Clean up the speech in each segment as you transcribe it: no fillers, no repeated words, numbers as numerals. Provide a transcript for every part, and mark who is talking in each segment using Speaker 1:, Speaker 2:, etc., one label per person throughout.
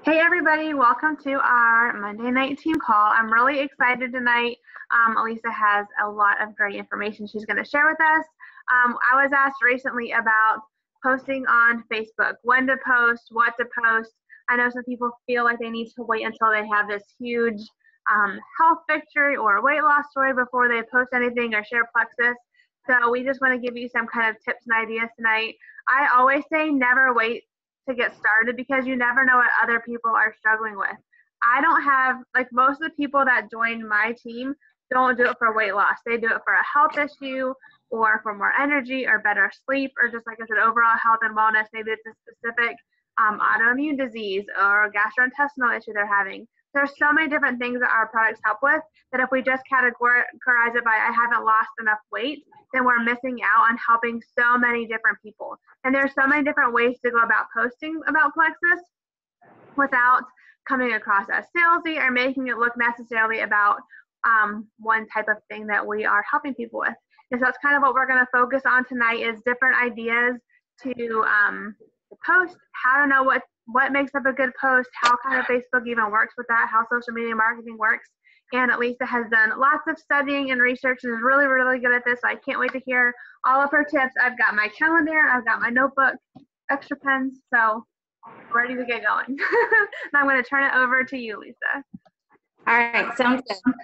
Speaker 1: Hey everybody, welcome to our Monday night team call. I'm really excited tonight. Elisa has a lot of great information she's going to share with us. I was asked recently about posting on Facebook, when to post, what to post. I know some people feel like they need to wait until they have this huge health victory or weight loss story before they post anything or share Plexus. So we just want to give you some kind of tips and ideas tonight. I always say never wait to get started because you never know what other people are struggling with. I don't have, like most of the people that join my team don't do it for weight loss. They do it for a health issue or for more energy or better sleep or just like I said, overall health and wellness. Maybe it's a specific autoimmune disease or gastrointestinal issue they're having. There's so many different things that our products help with that if we just categorize it by I haven't lost enough weight, then we're missing out on helping so many different people. And there's so many different ways to go about posting about Plexus without coming across as salesy or making it look necessarily about one type of thing that we are helping people with. And so that's kind of what we're going to focus on tonight is different ideas to post, how to know what makes up a good post, how kind of Facebook even works with that, how social media marketing works. And Elisa has done lots of studying and research and is really, really good at this. So I can't wait to hear all of her tips. I've got my calendar, I've got my notebook, extra pens, so ready to get going. And I'm going to turn it over to you, Lisa.
Speaker 2: All right, sounds good.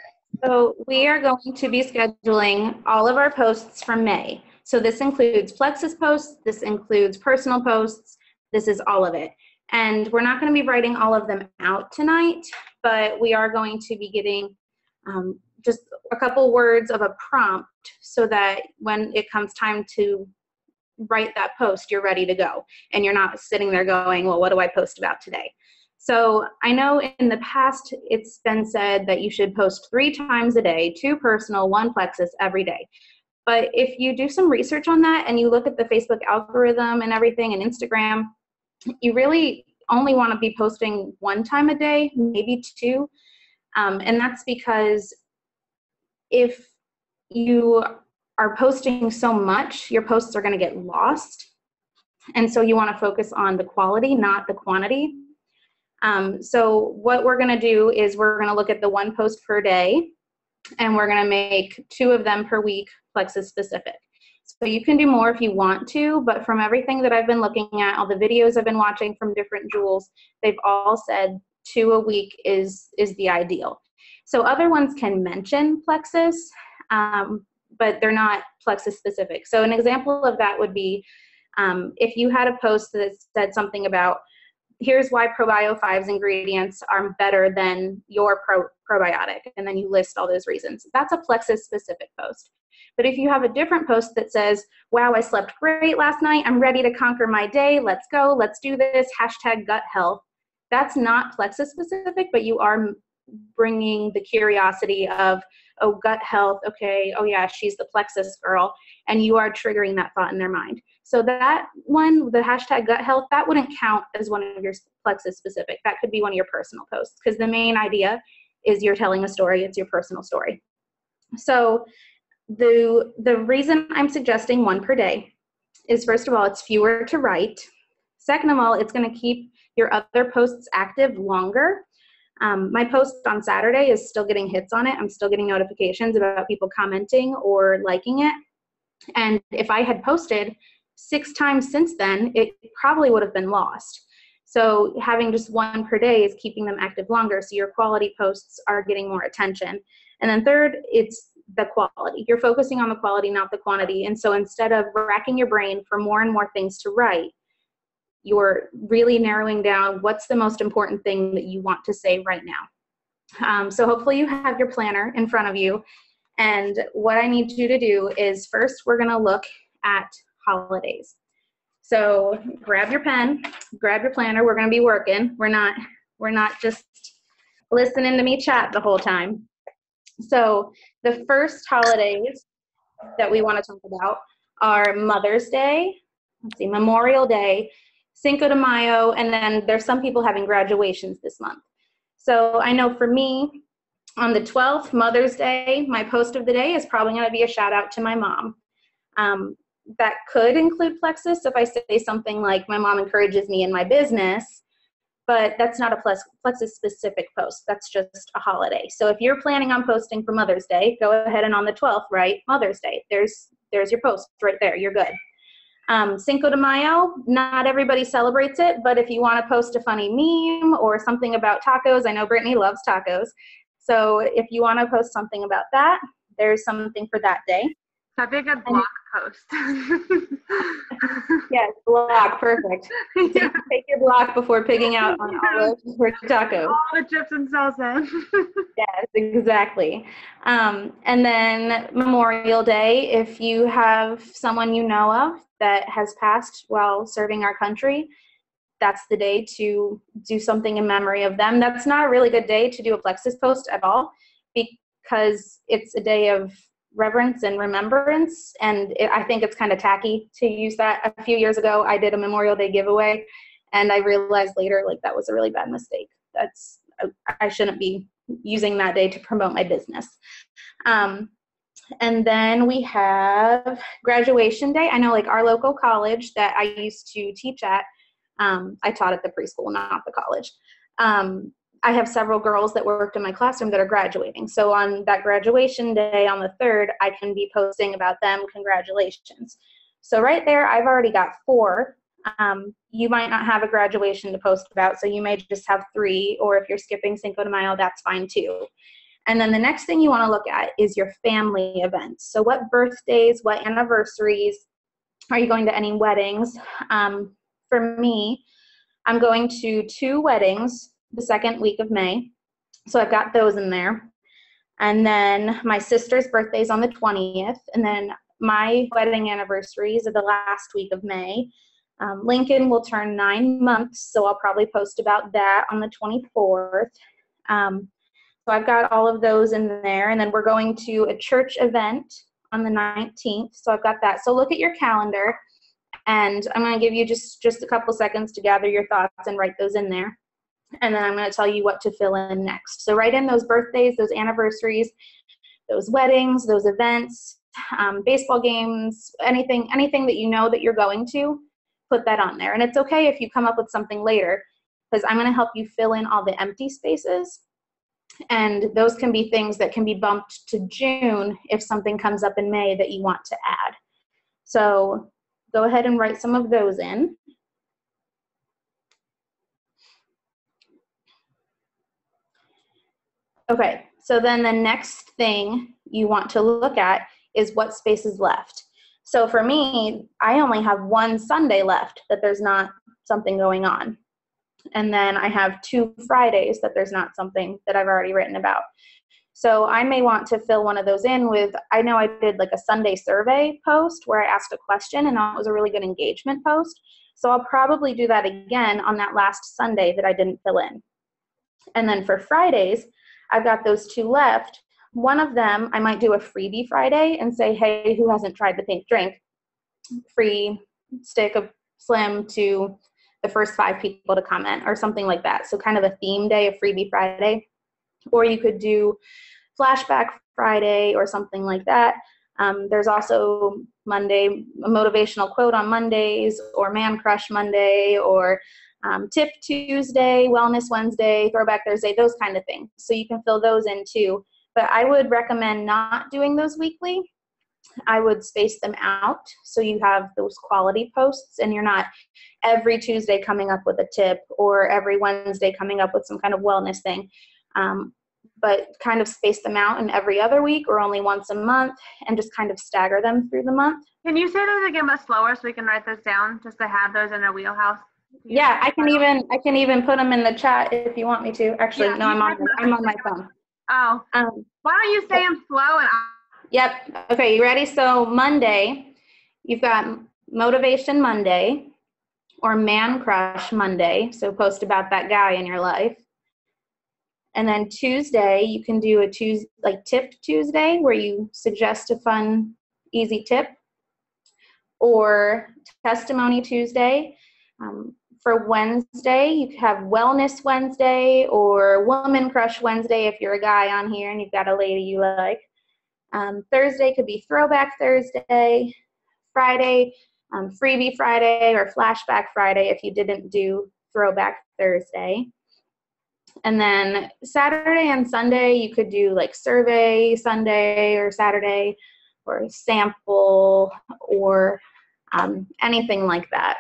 Speaker 2: So we are going to be scheduling all of our posts from May. So this includes Plexus posts, this includes personal posts, this is all of it. And we're not going to be writing all of them out tonight, but we are going to be getting just a couple words of a prompt so that when it comes time to write that post, you're ready to go. And you're not sitting there going, well, what do I post about today? So I know in the past, it's been said that you should post 3 times a day, 2 personal, 1 Plexus every day. But if you do some research on that and you look at the Facebook algorithm and everything and Instagram, you really only want to be posting 1 time a day, maybe 2. And that's because if you are posting so much, your posts are going to get lost. And so you want to focus on the quality, not the quantity. So what we're going to do is we're going to look at the 1 post per day, and we're going to make 2 of them per week Plexus specific. So you can do more if you want to, but from everything that I've been looking at, all the videos I've been watching from different jewels, they've all said 2 a week is the ideal. So other ones can mention Plexus, but they're not Plexus specific. So an example of that would be if you had a post that said something about, here's why Probio5's ingredients are better than your probiotic, and then you list all those reasons. That's a Plexus specific post. But if you have a different post that says, wow, I slept great last night, I'm ready to conquer my day, let's go, let's do this, #gut health, that's not Plexus specific, but you are bringing the curiosity of, oh, gut health, okay, oh yeah, she's the Plexus girl, and you are triggering that thought in their mind. So that one, the #gut health, that wouldn't count as one of your Plexus specific. That could be one of your personal posts, because the main idea is you're telling a story, it's your personal story. So the reason I'm suggesting 1 per day is, first of all, it's fewer to write. Second of all, it's going to keep your other posts active longer. My post on Saturday is still getting hits on it. I'm still getting notifications about people commenting or liking it. And if I had posted 6 times since then, it probably would have been lost. So having just 1 per day is keeping them active longer, so your quality posts are getting more attention. And then third, it's the quality. You're focusing on the quality, not the quantity. And so instead of racking your brain for more and more things to write, you're really narrowing down what's the most important thing that you want to say right now. So hopefully you have your planner in front of you. And what I need you to do is, first, we're going to look at holidays. So grab your pen, grab your planner. We're going to be working. We're not just listening to me chat the whole time. So the first holidays that we want to talk about are Mother's Day, Memorial Day, Cinco de Mayo, and then there's some people having graduations this month. So I know for me, on the 12th, Mother's Day, my post of the day is probably going to be a shout out to my mom. That could include Plexus if I say something like, my mom encourages me in my business, but that's not a Plexus specific post. That's just a holiday. So if you're planning on posting for Mother's Day, go ahead and on the 12th write Mother's Day. There's your post right there. You're good. Cinco de Mayo, not everybody celebrates it, but if you want to post a funny meme or something about tacos, I know Brittany loves tacos. So if you want to post something about that, there's something for that day.
Speaker 1: That'd be a good blog post.
Speaker 2: Yes, block, perfect.
Speaker 1: Yeah.
Speaker 2: Take your block before pigging out on all the tacos.
Speaker 1: All the chips and salsa.
Speaker 2: Yes, exactly. And then Memorial Day, if you have someone you know of that has passed while serving our country, that's the day to do something in memory of them. That's not a really good day to do a Plexus post at all, because it's a day of reverence and remembrance, and I think it's kind of tacky to use that. A few years ago, I did a Memorial Day giveaway, and I realized later, like, that was a really bad mistake. I shouldn't be using that day to promote my business. And then we have graduation day. I know, like, our local college that I used to teach at, I taught at the preschool, not the college. I have several girls that worked in my classroom that are graduating. So on that graduation day on the 3rd, I can be posting about them, congratulations. So right there, I've already got 4. You might not have a graduation to post about, so you may just have 3, or if you're skipping Cinco de Mayo, that's fine too. And then the next thing you want to look at is your family events. So what birthdays, what anniversaries, are you going to any weddings? For me, I'm going to 2 weddings the second week of May. So I've got those in there. And then my sister's birthday is on the 20th. And then my wedding anniversaries are the last week of May. Lincoln will turn 9 months, so I'll probably post about that on the 24th. So I've got all of those in there. And then we're going to a church event on the 19th. So I've got that. So look at your calendar, and I'm going to give you just a couple seconds to gather your thoughts and write those in there. And then I'm going to tell you what to fill in next. So write in those birthdays, those anniversaries, those weddings, those events, baseball games, anything that you know that you're going to, put that on there. And it's okay if you come up with something later, because I'm going to help you fill in all the empty spaces. And those can be things that can be bumped to June if something comes up in May that you want to add. So go ahead and write some of those in. Okay, so then the next thing you want to look at is what space is left. So for me, I only have 1 Sunday left that there's not something going on. And then I have 2 Fridays that there's not something that I've already written about. So I may want to fill one of those in with, I know I did like a Sunday survey post where I asked a question, and that was a really good engagement post. So I'll probably do that again on that last Sunday that I didn't fill in. And then for Fridays, I've got those 2 left. One of them, I might do a freebie Friday and say, hey, who hasn't tried the pink drink? Free stick of Slim to the first 5 people to comment, or something like that. So kind of a theme day, a freebie Friday. Or you could do flashback Friday or something like that. There's also Monday, a motivational quote on Mondays, or man crush Monday, or tip Tuesday, wellness Wednesday, throwback Thursday, those kind of things. So you can fill those in too. But I would recommend not doing those weekly. I would space them out so you have those quality posts, and you're not every Tuesday coming up with a tip, or every Wednesday coming up with some kind of wellness thing. But kind of space them out in every other week or only once a month, and just kind of stagger them through the month.
Speaker 1: Can you say those again but slower so we can write those down, just to have those in a wheelhouse?
Speaker 2: Yeah, I can even put them in the chat if you want me to. Actually, yeah, no, I'm on my phone.
Speaker 1: Oh. Why don't you say them slow?
Speaker 2: Yep. Okay, you ready? So Monday, you've got Motivation Monday, or Man Crush Monday. So post about that guy in your life. And then Tuesday, you can do a Tip Tuesday, where you suggest a fun, easy tip, or Testimony Tuesday. For Wednesday, you could have Wellness Wednesday, or Woman Crush Wednesday if you're a guy on here and you've got a lady you like. Thursday could be Throwback Thursday. Friday, Freebie Friday, or Flashback Friday if you didn't do Throwback Thursday. And then Saturday and Sunday, you could do like Survey Sunday or Saturday or sample or anything like that.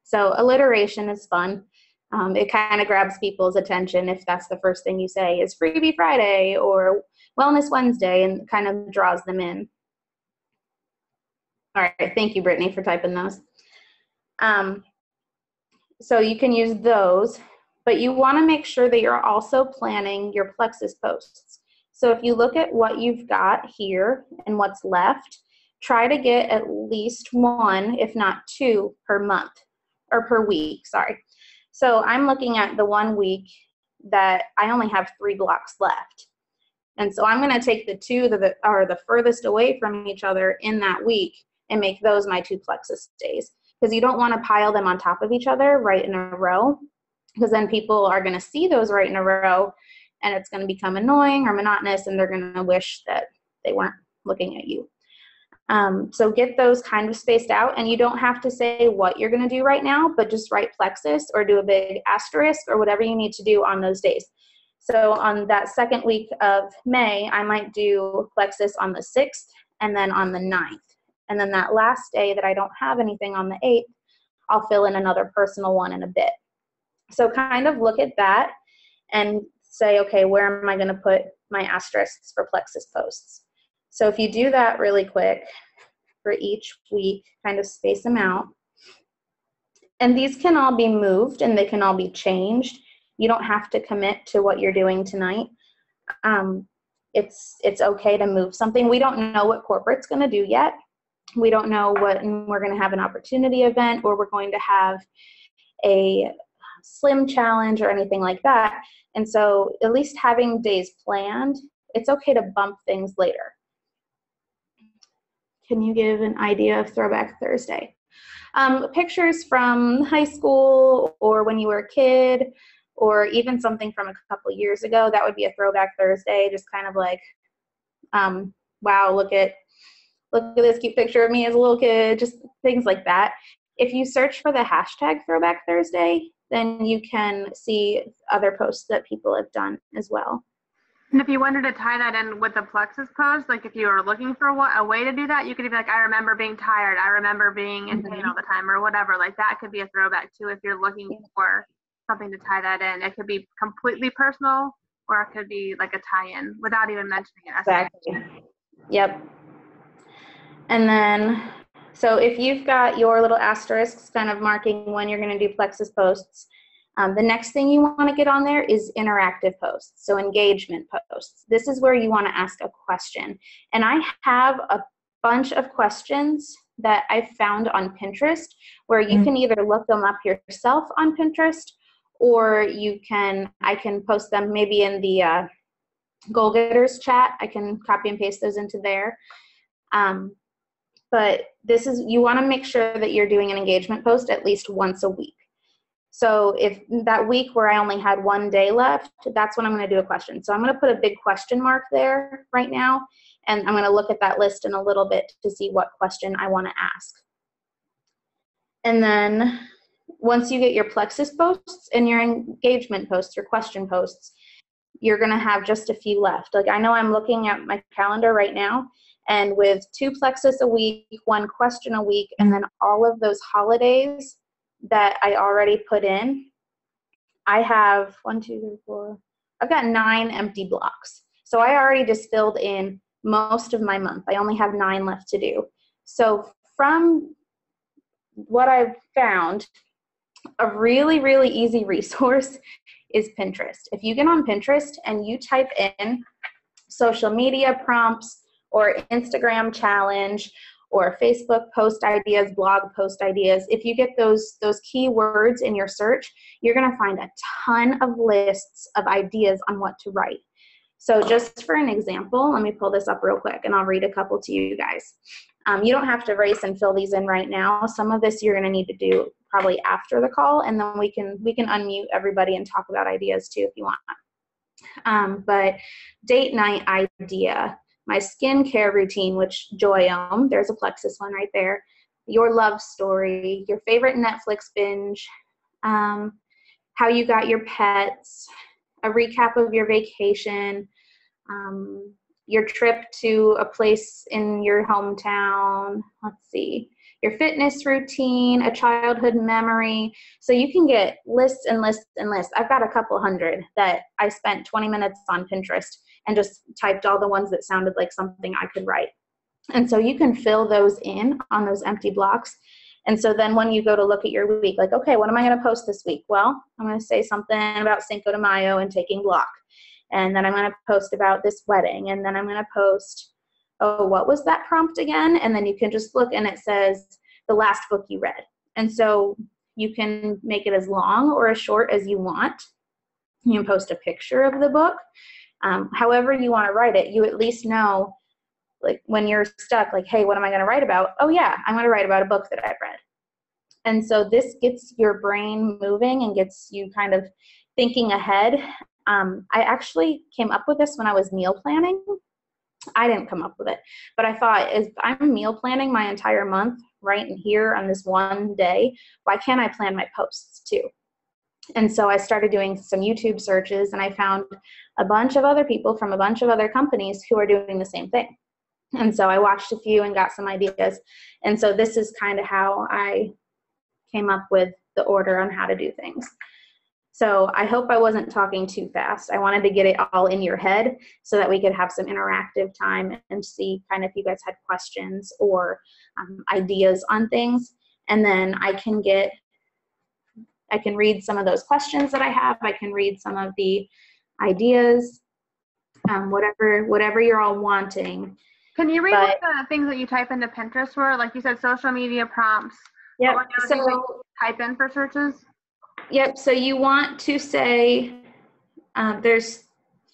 Speaker 2: So alliteration is fun. It kind of grabs people's attention if that's the first thing you say is Freebie Friday or Wellness Wednesday, and kind of draws them in. All right, thank you, Brittany, for typing those. So you can use those, but you want to make sure that you're also planning your Plexus posts. So if you look at what you've got here and what's left, try to get at least one, if not two, per month, or per week, sorry. So I'm looking at the 1 week that I only have 3 blocks left. And so I'm going to take the 2 that are the furthest away from each other in that week and make those my 2 Plexus days. Because you don't want to pile them on top of each other right in a row, because then people are going to see those right in a row and it's going to become annoying or monotonous, and they're going to wish that they weren't looking at you. So get those kind of spaced out, and you don't have to say what you're going to do right now, but just write Plexus or do a big asterisk or whatever you need to do on those days. So on that second week of May, I might do Plexus on the 6th and then on the 9th. And then that last day that I don't have anything on the 8th, I'll fill in another personal one in a bit. So kind of look at that and say, okay, where am I going to put my asterisks for Plexus posts? So if you do that really quick for each week, kind of space them out. And these can all be moved and they can all be changed. You don't have to commit to what you're doing tonight. It's okay to move something. We don't know what corporate's going to do yet. We don't know when we're going to have an opportunity event or we're going to have a slim challenge or anything like that. And so at least having days planned, it's okay to bump things later. Can you give an idea of Throwback Thursday? Pictures from high school or when you were a kid, or even something from a couple years ago, that would be a Throwback Thursday, just kind of like, wow, look at this cute picture of me as a little kid, just things like that. If you search for the hashtag Throwback Thursday, then you can see other posts that people have done as well.
Speaker 1: And if you wanted to tie that in with the Plexus post, like if you were looking for a way to do that, you could be like, I remember being tired, I remember being in pain all the time, or whatever. Like that could be a throwback too if you're looking for something to tie that in. It could be completely personal, or it could be like a tie-in without even mentioning it.
Speaker 2: Exactly. Yep. And then, so if you've got your little asterisks kind of marking when you're going to do Plexus posts, the next thing you want to get on there is interactive posts, so engagement posts. This is where you want to ask a question. And I have a bunch of questions that I found on Pinterest where you can either look them up yourself on Pinterest, or I can post them maybe in the Goal Getters chat. I can copy and paste those into there. But you want to make sure that you're doing an engagement post at least once a week. So if that week where I only had 1 day left, that's when I'm going to do a question. So I'm going to put a big question mark there right now, and I'm going to look at that list in a little bit to see what question I want to ask. And then once you get your Plexus posts and your engagement posts, your question posts, you're going to have just a few left. Like I know I'm looking at my calendar right now, and with 2 Plexus a week, 1 question a week, and then all of those holidays that I already put in, I have 1, 2, 3, 4, I've got 9 empty blocks. So I already just filled in most of my month. I only have 9 left to do. So from what I've found, a really, really easy resource is Pinterest. If you get on Pinterest and you type in social media prompts or Instagram challenge or Facebook post ideas, blog post ideas, if you get those keywords in your search, you're going to find a ton of lists of ideas on what to write. So just for an example, let me pull this up real quick and I'll read a couple to you guys. You don't have to race and fill these in right now. Some of this you're going to need to do probably after the call, and then we can unmute everybody and talk about ideas too if you want. But date night idea, my skincare routine, which Joyome, there's a Plexus one right there, your love story, your favorite Netflix binge, how you got your pets, a recap of your vacation, your trip to a place in your hometown, let's see, your fitness routine, a childhood memory. So you can get lists and lists and lists. I've got a couple hundred that I spent 20 minutes on Pinterest and just typed all the ones that sounded like something I could write. And so you can fill those in on those empty blocks. And so then when you go to look at your week, like, okay, what am I going to post this week? Well, I'm going to say something about Cinco de Mayo and taking block. And then I'm going to post about this wedding. And then I'm going to post, oh, what was that prompt again? And then you can just look and it says the last book you read. And so you can make it as long or as short as you want. You can post a picture of the book. However you want to write it, you at least know, like when you're stuck, like, hey, what am I going to write about? Oh yeah, I'm going to write about a book that I've read. And so this gets your brain moving and gets you kind of thinking ahead. I actually came up with this when I was meal planning. I didn't come up with it, but I thought, if I'm meal planning my entire month right in here on this one day, why can't I plan my posts too? And so I started doing some YouTube searches, and I found a bunch of other people from a bunch of other companies who are doing the same thing. And so I watched a few and got some ideas. And so this is kind of how I came up with the order on how to do things. So I hope I wasn't talking too fast. I wanted to get it all in your head so that we could have some interactive time and see kind of if you guys had questions or ideas on things. And then I can read some of those questions that I have. I can read some of the ideas, whatever you're all wanting.
Speaker 1: Can you read what the things that you type into Pinterest were? Like you said, social media prompts.
Speaker 2: Yep.
Speaker 1: So type in for searches?
Speaker 2: Yep. So you want to say there's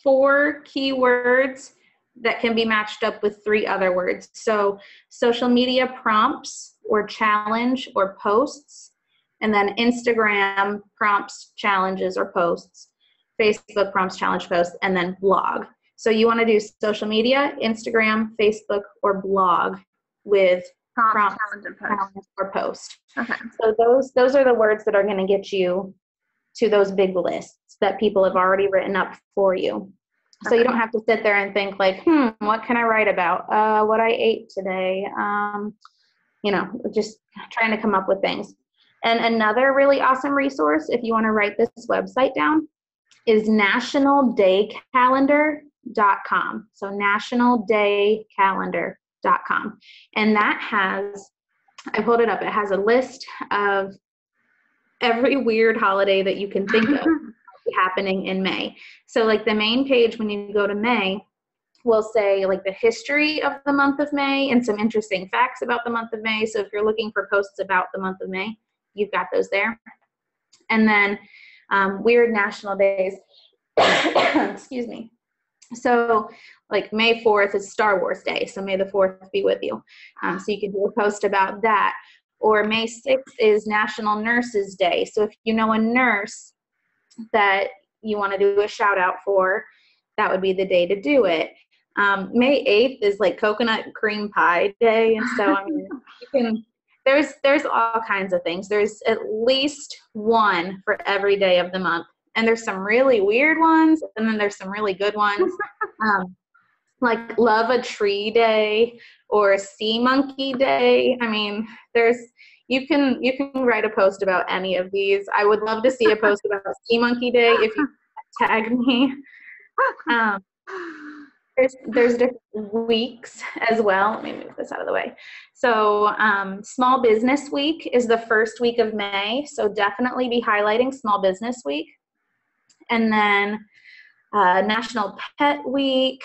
Speaker 2: 4 keywords that can be matched up with 3 other words. So social media prompts or challenge or posts, and then Instagram prompts, challenges or posts, Facebook prompts, challenge, posts, and then blog. So you want to do social media, Instagram, Facebook, or blog with prompt, challenge, or post.
Speaker 1: Okay.
Speaker 2: So those are the words that are going to get you to those big lists that people have already written up for you. So you don't have to sit there and think like, what can I write about? What I ate today. Just trying to come up with things. And another really awesome resource, if you want to write this website down, is nationaldaycalendar.com. So nationaldaycalendar.com. And that has, I pulled it up, it has a list of every weird holiday that you can think of happening in May. So like the main page when you go to May will say like the history of the month of May and some interesting facts about the month of May. So if you're looking for posts about the month of May, you've got those there. And then weird national days. Excuse me. So like May 4th is Star Wars Day. So may the 4th be with you. So you can do a post about that. Or May 6th is National Nurses Day. So if you know a nurse that you want to do a shout out for, that would be the day to do it. May 8th is like Coconut Cream Pie Day. And so, I mean, there's all kinds of things. There's at least one for every day of the month. And there's some really weird ones, and then there's some really good ones. Like Love a Tree Day or Sea Monkey Day. I mean, you can write a post about any of these. I would love to see a post about Sea Monkey Day if you tag me. There's different weeks as well. Let me move this out of the way. So Small Business Week is the first week of May. So definitely be highlighting Small Business Week. And then National Pet Week,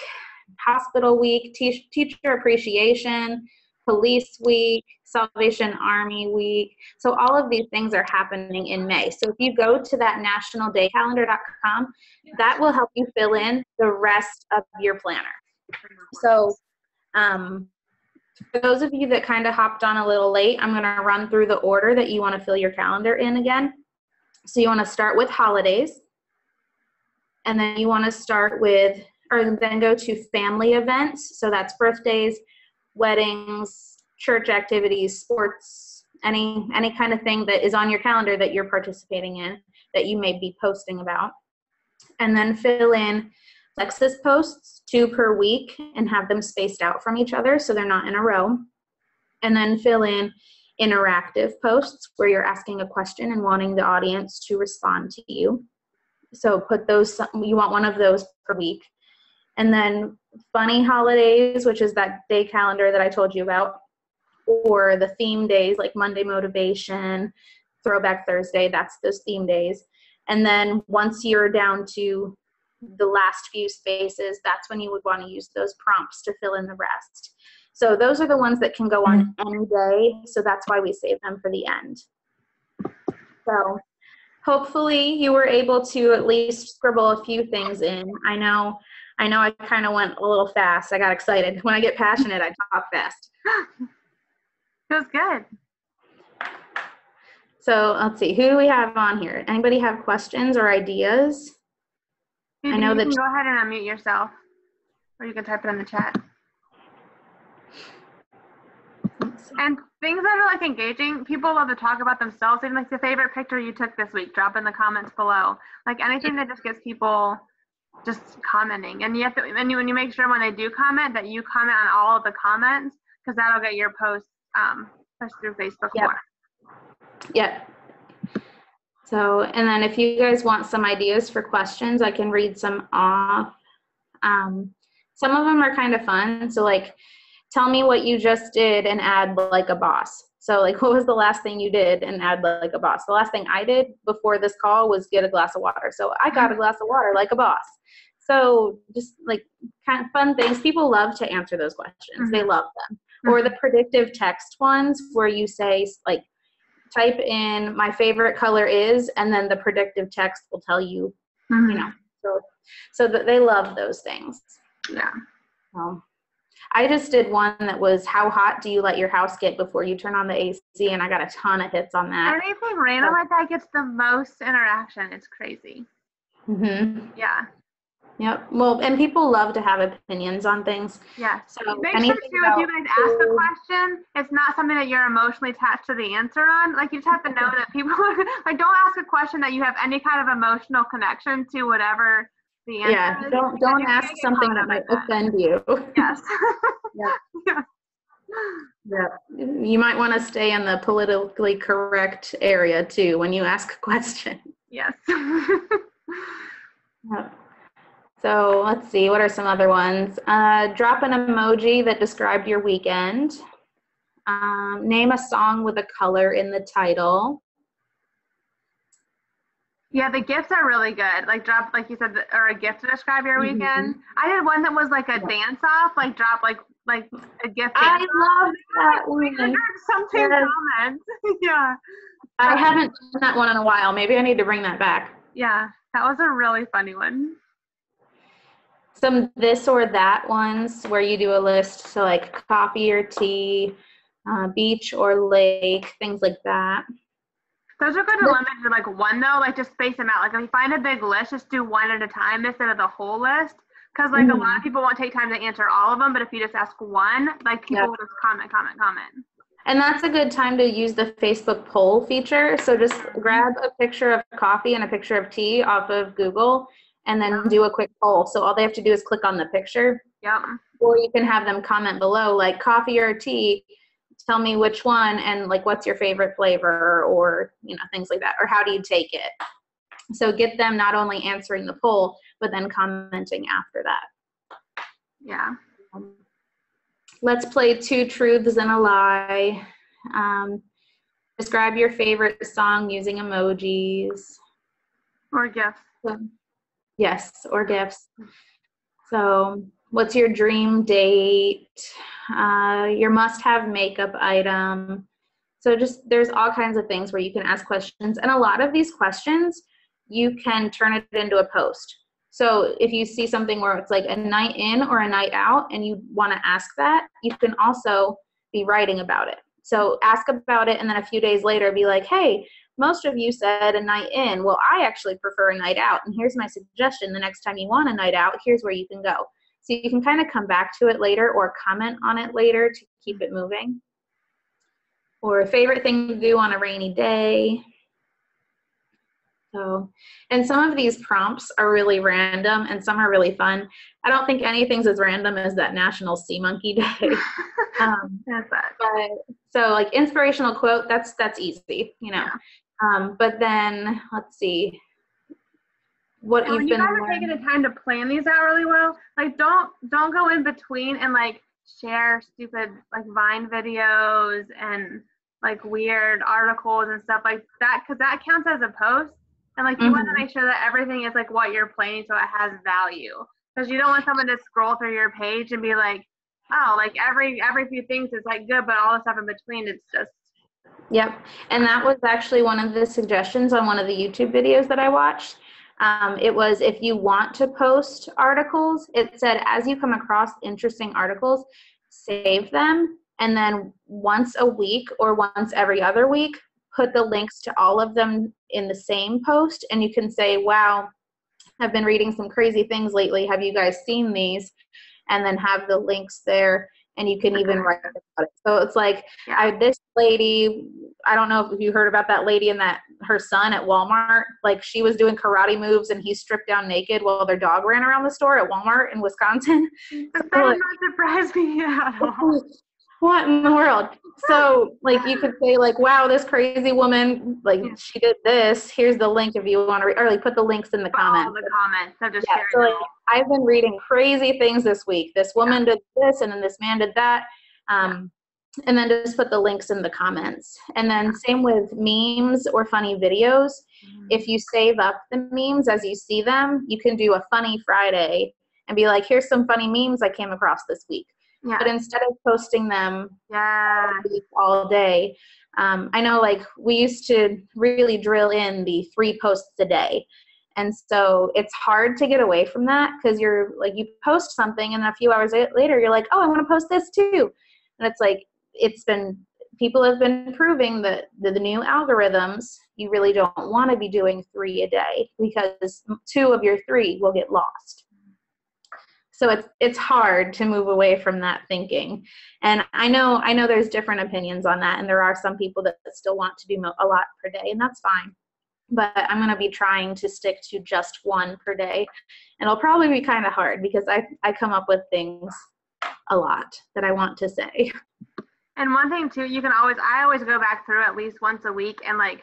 Speaker 2: Hospital Week, Teacher Appreciation, Police Week, Salvation Army Week. So all of these things are happening in May. So if you go to that nationaldaycalendar.com, that will help you fill in the rest of your planner. So for those of you that kind of hopped on a little late, I'm going to run through the order that you want to fill your calendar in again. So you want to start with holidays. And then you want to start with, or then go to family events. So that's birthdays, weddings, church activities, sports any kind of thing that is on your calendar that you're participating in that you may be posting about. And then fill in Plexus posts, 2 per week, and have them spaced out from each other so they're not in a row. And then fill in interactive posts where you're asking a question and wanting the audience to respond to you. So put those, you want one of those per week. And then funny holidays, which is that day calendar that I told you about, or the theme days like Monday Motivation, Throwback Thursday, that's those theme days. And then once you're down to the last few spaces, that's when you would want to use those prompts to fill in the rest. So those are the ones that can go on any day. So that's why we save them for the end. So hopefully you were able to at least scribble a few things in. I know I kind of went a little fast. I got excited. When I get passionate, I talk fast.
Speaker 1: It was good.
Speaker 2: So let's see, who do we have on here? Anybody have questions or ideas?
Speaker 1: Phoebe,
Speaker 2: I know that
Speaker 1: you can go ahead and unmute yourself, or you can type it in the chat. And things that are like engaging, people love to talk about themselves. Even like the favorite picture you took this week, drop in the comments below. Like anything that just gets people just commenting. And you have to, and when you make sure when they do comment that you comment on all of the comments, because that'll get your post pushed through Facebook more.
Speaker 2: Yep. So, and then if you guys want some ideas for questions, I can read some off. Some of them are kind of fun. So like, tell me what you just did and add like a boss. So like, what was the last thing you did and add like a boss? The last thing I did before this call was get a glass of water. So I got a glass of water like a boss. So just like kind of fun things. People love to answer those questions. They love them. Or the predictive text ones where you say like, type in my favorite color is, and then the predictive text will tell you, you know, so that they love those things.
Speaker 1: Yeah.
Speaker 2: I just did one that was how hot do you let your house get before you turn on the AC, and I got a ton of hits on that.
Speaker 1: Anything random like that gets the most interaction. It's crazy. Yeah.
Speaker 2: Yep. Well, and people love to have opinions on things.
Speaker 1: Yeah.
Speaker 2: So
Speaker 1: make sure too, if you guys ask a question, it's not something that you're emotionally attached to the answer on. Like you just have to know that people are like, don't ask a question that you have any kind of emotional connection to whatever the answer is.
Speaker 2: Don't ask something that might offend you.
Speaker 1: Yes.
Speaker 2: Yeah. You might want to stay in the politically correct area too when you ask a question.
Speaker 1: Yes.
Speaker 2: Yep. So let's see, what are some other ones? Drop an emoji that described your weekend. Name a song with a color in the title.
Speaker 1: Yeah, the gifts are really good. Like drop, like you said, or a gift to describe your weekend. I did one that was like a dance off, like drop like a gift.
Speaker 2: I love that one.
Speaker 1: Something comments. Yeah.
Speaker 2: I haven't done that one in a while. Maybe I need to bring that back.
Speaker 1: Yeah, that was a really funny one.
Speaker 2: Some this or that ones where you do a list. So like coffee or tea, beach or lake, things like that.
Speaker 1: Those are good to limit to like one though, like just space them out. Like if you find a big list, just do one at a time instead of the whole list. Because like a lot of people won't take time to answer all of them, but if you just ask one, like people will just comment.
Speaker 2: And that's a good time to use the Facebook poll feature. So just grab a picture of coffee and a picture of tea off of Google and then do a quick poll. So all they have to do is click on the picture.
Speaker 1: Yep.
Speaker 2: Or you can have them comment below like coffee or tea, tell me which one and like what's your favorite flavor or, you know, things like that. Or how do you take it? So get them not only answering the poll, but then commenting after that.
Speaker 1: Yeah.
Speaker 2: Let's play 2 truths and a lie. Describe your favorite song using emojis.
Speaker 1: Or gifts.
Speaker 2: Yes, or gifts. So what's your dream date? Your must-have makeup item. So just there's all kinds of things where you can ask questions. And a lot of these questions, you can turn it into a post. So if you see something where it's like a night in or a night out and you want to ask that, you can also be writing about it. So ask about it and then a few days later be like, hey, most of you said a night in. Well, I actually prefer a night out. And here's my suggestion. The next time you want a night out, here's where you can go. So you can kind of come back to it later or comment on it later to keep it moving. or favorite thing to do on a rainy day. So, and some of these prompts are really random and some are really fun. I don't think anything's as random as that National Sea Monkey Day. But so like inspirational quote, that's easy, you know. But then let's see what
Speaker 1: and
Speaker 2: you've
Speaker 1: when you
Speaker 2: been
Speaker 1: guys are taking the time to plan these out really well, like don't go in between and like share stupid like Vine videos and like weird articles and stuff like that, because that counts as a post. And like you want to make sure that everything is like what you're planning so it has value, because you don't want someone to scroll through your page and be like, oh, like every few things is like good, but all the stuff in between it's just.
Speaker 2: Yep. And that was actually one of the suggestions on one of the YouTube videos that I watched. It was, if you want to post articles, it said, as you come across interesting articles, save them. And then once a week or once every other week, put the links to all of them in the same post. And you can say, wow, I've been reading some crazy things lately. Have you guys seen these? And then have the links there. And you can even write about it. So it's like, this lady, I don't know if you heard about that lady and that her son at Walmart, like she was doing karate moves and he stripped down naked while their dog ran around the store at Walmart in Wisconsin.
Speaker 1: That does not surprise me at all.
Speaker 2: What in the world? So like you could say like, wow, this crazy woman, like she did this. Here's the link if you want to or like put the links in the comments.
Speaker 1: All the comments. So just
Speaker 2: so like, I've been reading crazy things this week. This woman did this and then this man did that. And then just put the links in the comments. And then same with memes or funny videos. If you save up the memes as you see them, you can do a funny Friday and be like, here's some funny memes I came across this week. But instead of posting them all day, I know like we used to really drill in the 3 posts a day. And so it's hard to get away from that because you're like, you post something and a few hours later, you're like, oh, I want to post this too. And it's like, people have been proving that the new algorithms, you really don't want to be doing 3 a day because 2 of your 3 will get lost. So it's hard to move away from that thinking. And I know there's different opinions on that. And there are some people that still want to do a lot per day, and that's fine. But I'm going to be trying to stick to just 1 per day. And it'll probably be kind of hard because I come up with things a lot that I want to say.
Speaker 1: And one thing too, I always go back through at least once a week and like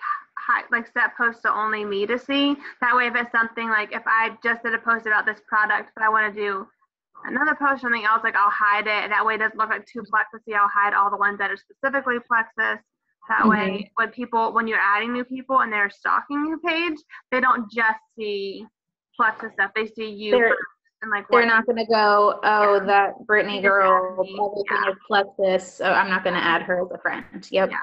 Speaker 1: set posts to only me to see. That way if it's something like, if I just did a post about this product, but I want to do another post, something else, like I'll hide it. And that way it doesn't look like too Plexus-y. I'll hide all the ones that are specifically Plexus. That way, when you're adding new people and they're stalking your page, they don't just see Plexus stuff. They see you first. And like
Speaker 2: they're not going to go, oh, that Brittany girl, everything is Plexus, so I'm not going to add her as a friend. Yep.
Speaker 1: Yeah.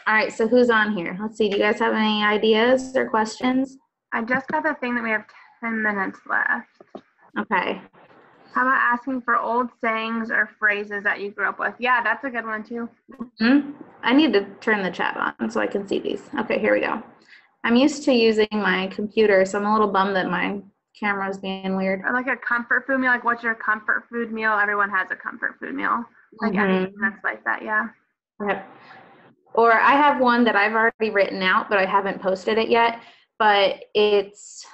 Speaker 2: All right, so who's on here? Let's see. Do you guys have any ideas or questions?
Speaker 1: I just got the thing that we have 10 minutes left.
Speaker 2: Okay.
Speaker 1: How about asking for old sayings or phrases that you grew up with? Yeah, that's a good one too.
Speaker 2: I need to turn the chat on so I can see these. Okay, here we go. I'm used to using my computer, so I'm a little bummed that my camera's being weird.
Speaker 1: Or like a comfort food meal, like what's your comfort food meal? Everyone has a comfort food meal. Like anything that's like that, yeah.
Speaker 2: Yep. Or I have one that I've already written out, but I haven't posted it yet. But it's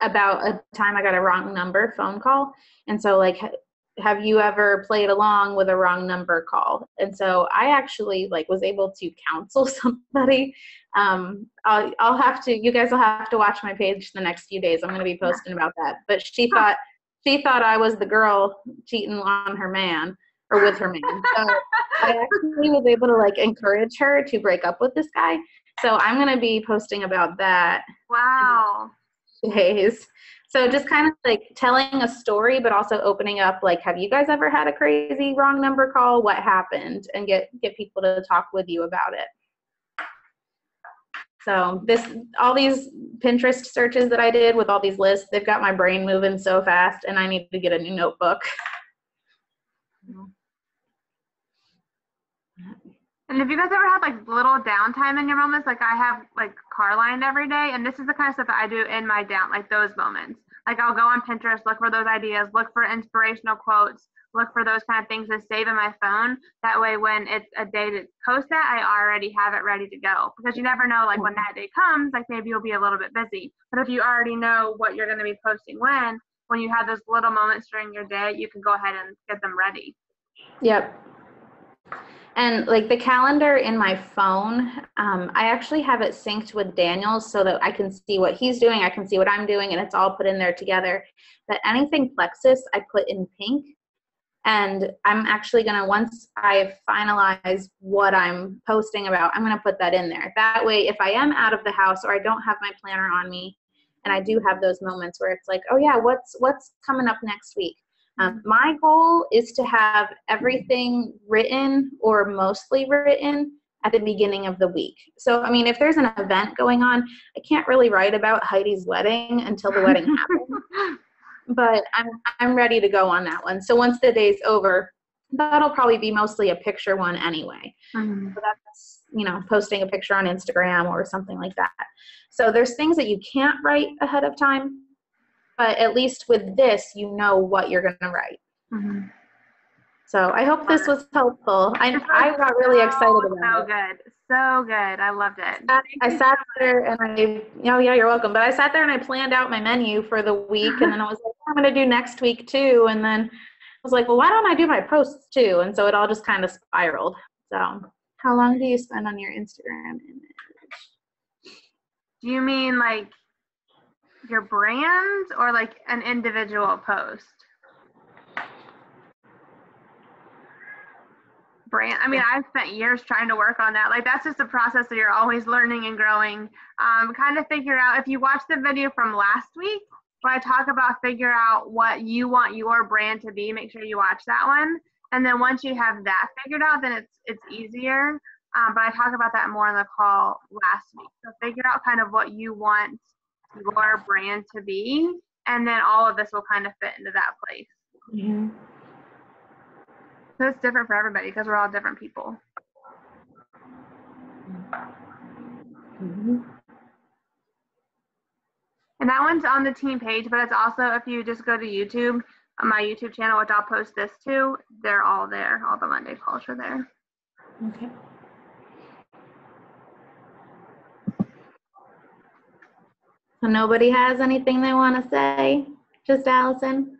Speaker 2: about a time I got a wrong number phone call. And so like, have you ever played along with a wrong number call? And so I actually like was able to counsel somebody. I'll have to, you guys will have to watch my page the next few days. I'm going to be posting about that. But she thought I was the girl cheating on her man or with her man. So I actually was able to like encourage her to break up with this guy. So I'm going to be posting about that.
Speaker 1: Wow.
Speaker 2: Days. So just kind of like telling a story, but also opening up like, have you guys ever had a crazy wrong number call? What happened? And get people to talk with you about it. So all these Pinterest searches that I did with all these lists, they've got my brain moving so fast, and I need to get a new notebook.
Speaker 1: And if you guys ever had like little downtime in your moments, like I have like Carline every day, and this is the kind of stuff that I do in my like those moments. Like I'll go on Pinterest, look for those ideas, look for inspirational quotes, look for those kind of things to save in my phone. That way, when it's a day to post that, I already have it ready to go. Because you never know, like when that day comes, like maybe you'll be a little bit busy. But if you already know what you're going to be posting when you have those little moments during your day, you can go ahead and get them ready.
Speaker 2: Yep. And like the calendar in my phone, I actually have it synced with Daniel's so that I can see what he's doing, I can see what I'm doing, and it's all put in there together. But anything Plexus, I put in pink. And I'm actually going to, once I finalize what I'm posting about, I'm going to put that in there. That way, if I am out of the house or I don't have my planner on me, and I do have those moments where it's like, oh yeah, what's coming up next week? My goal is to have everything written or mostly written at the beginning of the week. So, I mean, if there's an event going on, I can't really write about Heidi's wedding until the wedding happens. But I'm ready to go on that one. So once the day's over, that'll probably be mostly a picture one anyway. So that's, posting a picture on Instagram or something like that. So there's things that you can't write ahead of time. But at least with this, you know what you're going to write. So I hope this was helpful. I got really excited about it.
Speaker 1: So good. I loved it.
Speaker 2: I sat there and you're welcome. But I sat there and I planned out my menu for the week. And then I was like, I'm going to do next week too. And then I was like, well, why don't I do my posts too? And so it all just kind of spiraled. So how long do you spend on your Instagram image?
Speaker 1: Do you mean like your brand or like an individual post? Brand. I mean, I've spent years trying to work on that. Like that's just a process that you're always learning and growing. Kind of figure out, if you watch the video from last week, when I talk about figure out what you want your brand to be, make sure you watch that one. And then once you have that figured out, then it's easier. But I talk about that more on the call last week. So figure out kind of what you want your brand to be, and then all of this will kind of fit into that place. So it's different for everybody because we're all different people. And that one's on the team page, but it's also, if you just go to YouTube, my YouTube channel, which I'll post this to, they're all there. All the Monday calls are there.
Speaker 2: Okay. So nobody has anything they want to say? Just Allison?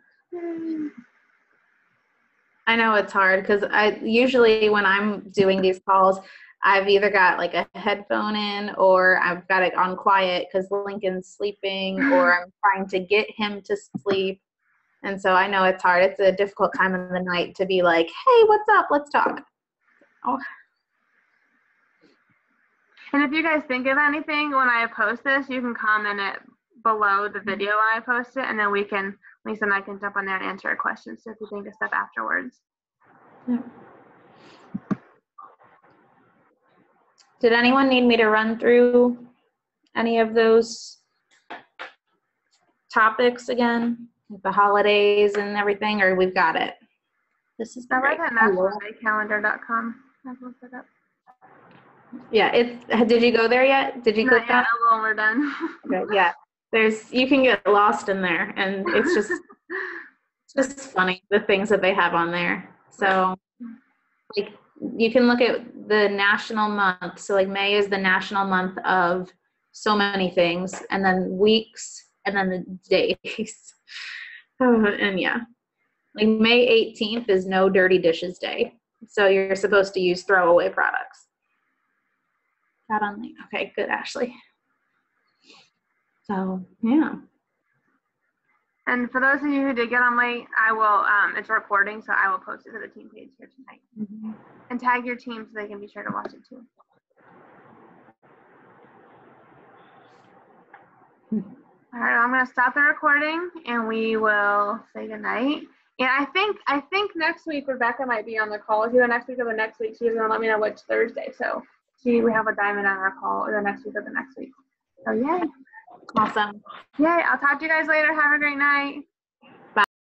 Speaker 2: I know it's hard because I usually when I'm doing these calls, I've either got like a headphone in or I've got it on quiet because Lincoln's sleeping or I'm trying to get him to sleep. And so I know it's hard. It's a difficult time of the night to be like, hey, what's up? Let's talk. Oh.
Speaker 1: And if you guys think of anything when I post this, you can comment it below the video when I post it, and then Lisa and I can jump on there and answer a question. So if you think of stuff afterwards.
Speaker 2: Yeah. Did anyone need me to run through any of those topics again? Like the holidays and everything, or we've got it? This is
Speaker 1: I read that nationaldaycalendar.com. I've looked it up.
Speaker 2: Yeah, did you go there yet? Did you click that?
Speaker 1: When we're done.
Speaker 2: Okay, yeah. You can get lost in there, and it's just funny, the things that they have on there. So, like, you can look at the national month. So, like, May is the national month of so many things, and then weeks, and then the days. And yeah, like May 18th is No Dirty Dishes Day. So you're supposed to use throwaway products. Not only, okay, good, Ashley. So, yeah.
Speaker 1: And for those of you who did get on late, I will, it's recording, so I will post it to the team page here tonight. And tag your team so they can be sure to watch it too. All right, I'm gonna stop the recording and we will say goodnight. And I think next week Rebecca might be on the call. Either next week or the next week. She's gonna let me know which Thursday. So we have a diamond on our call either next week or the next week. So yay.
Speaker 2: Awesome.
Speaker 1: Yay, I'll talk to you guys later. Have a great night.